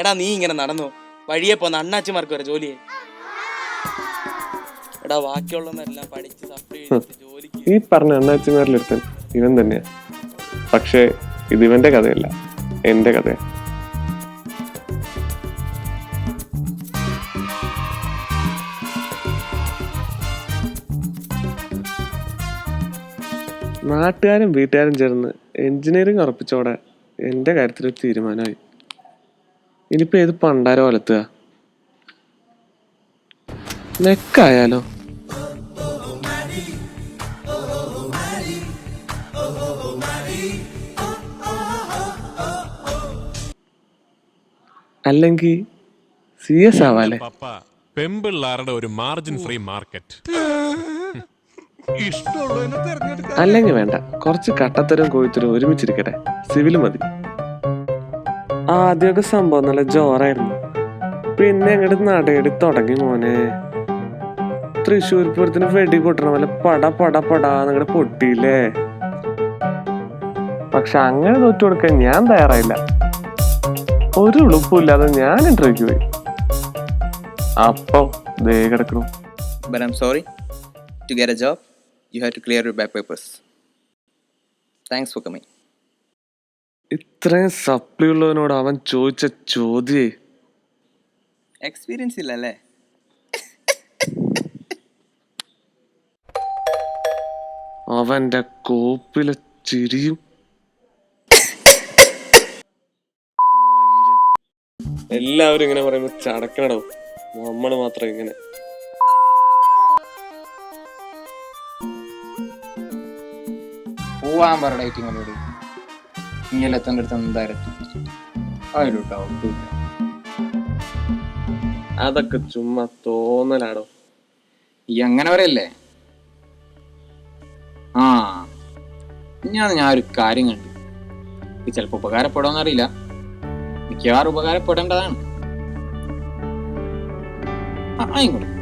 എടാ നീ ഇങ്ങനെ നടന്നു വഴിയെ പോന്ന അണ്ണാച്ചിമാർക്ക് വരെ ജോലിയായി. എടാ ബാക്കിയുള്ളവരെല്ലാം പഠിച്ച് സപ്ലൈ ജോലിക്ക്. ഈ പറഞ്ഞ അണ്ണാച്ചിമാരിലെടുത്തൻ ഇവൻ തന്നെയാ. പക്ഷേ ഇത് ഇവന്റെ കഥയല്ല, എന്റെ കഥയാ. നാട്ടുകാരും വീട്ടുകാരും ചേർന്ന് എഞ്ചിനീയറിംഗ് ഉറപ്പിച്ചോടെ എൻ്റെ കാര്യത്തിൽ തീരുമാനമായി. ഇനിയിപ്പോൾ ഏത് പണ്ടാരോ വലത്തുക, നെക്കായാലോ? അല്ലെങ്കിൽ CS ആവാലേ? പെമ്പിള്ളാരുടെ ഒരു മാർജിൻ ഫ്രീ മാർക്കറ്റ്. അല്ലെങ്കിൽ വേണ്ട, കുറച്ച് കട്ടത്തരവും കോഴിത്തരവും ഒരുമിച്ചിരിക്കട്ടെ, സിവിൽ മതി. ആദ്യമൊക്കെ സംഭവം നല്ല ജോറായിരുന്നു, പിന്നെ അങ്ങോട്ട് നടയടി തുടങ്ങി മോനെ. തൃശ്ശൂർ പൂരത്തിന് വെടി പൊട്ടണ പോലെ പടാന്നങ്ങോട്ട് പൊട്ടിയില്ലേ. പക്ഷെ അങ്ങനെ തോറ്റു കൊടുക്കാൻ ഞാൻ തയ്യാറായില്ല. ഒരു ഉളുപ്പില്ലാതെ ഞാൻ ഇന്റർവ്യൂക്ക് പോയി. അപ്പം ദേ കിടക്കണം. But I'm sorry, to get a job, you have to clear your back papers. Thanks for coming. ഇത്രയും സപ്ലി ഉള്ളവനോട് അവൻ ചോദിച്ച ചോദ്യേ. എക്സ്പീരിയൻസ് ഇല്ലല്ലേ? അവന്റെ കോപ്പിലെ ചിരിയും. എല്ലാവരും ഇങ്ങനെ പറയുമ്പോ ചടക്കണോ? നമ്മള് മാത്രം ഇങ്ങനെ. പോവാൻ പറ ഡേറ്റിങ്ങോട്. നീയല്ല എത്തേണ്ട അടുത്ത് എന്തായാലും അതിലോട്ടോ. അതൊക്കെ ചുമ്മാ തോന്നലാടോ. ഈ അങ്ങനെ പറയല്ലേ? ആ ഞാൻ ഒരു കാര്യം കണ്ടു. ഇത് ചിലപ്പോ ഉപകാരപ്പെടുമെന്നറിയില്ല, മിക്കവാറും ഉപകാരപ്പെടേണ്ടതാണ്. ഇങ്ങോട്ട്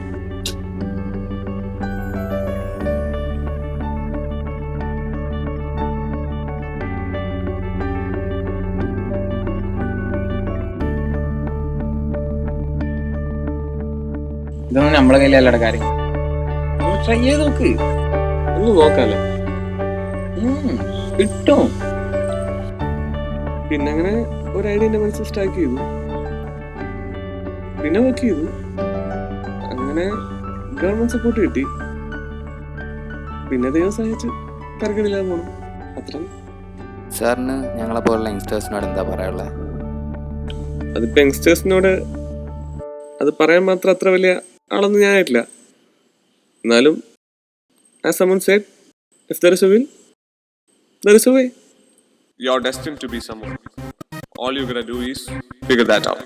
ഇതൊന്നും നമ്മളെ കയ്യിലല്ലട കാര്യം. ട്രൈ ചെയ്ത് നോക്ക്. ഒന്ന് നോക്കാല്ലേ? കിട്ടും. പിന്നെ അങ്ങനെ ഒരു ഐഡിയ എന്റെ മനസ്സിൽ സ്ട്രൈക്ക് ചെയ്തു, പിന്നെ വർക്ക് ചെയ്തു. അങ്ങനെ ഗവൺമെന്റ് സപ്പോർട്ട് കിട്ടി. പിന്നെ ദൈവം സഹായിച്ച് തരക്കേടില്ലാതെ പോകണം, അത്ര. സാറിന് ഞങ്ങളെ പോലുള്ള യങ്സ്റ്റേഴ്സിനോട് എന്താ പറയാനുള്ളത്? അതിപ്പോ യങ്സ്റ്റേഴ്സിനോട് അത് പറയാൻ മാത്രം അത്ര വലിയ ആളൊന്നും ഞാനായിട്ടില്ല. എന്നാലും as someone said, if there is a will, there is a way. You're destined to be someone. All you gotta do is figure that out.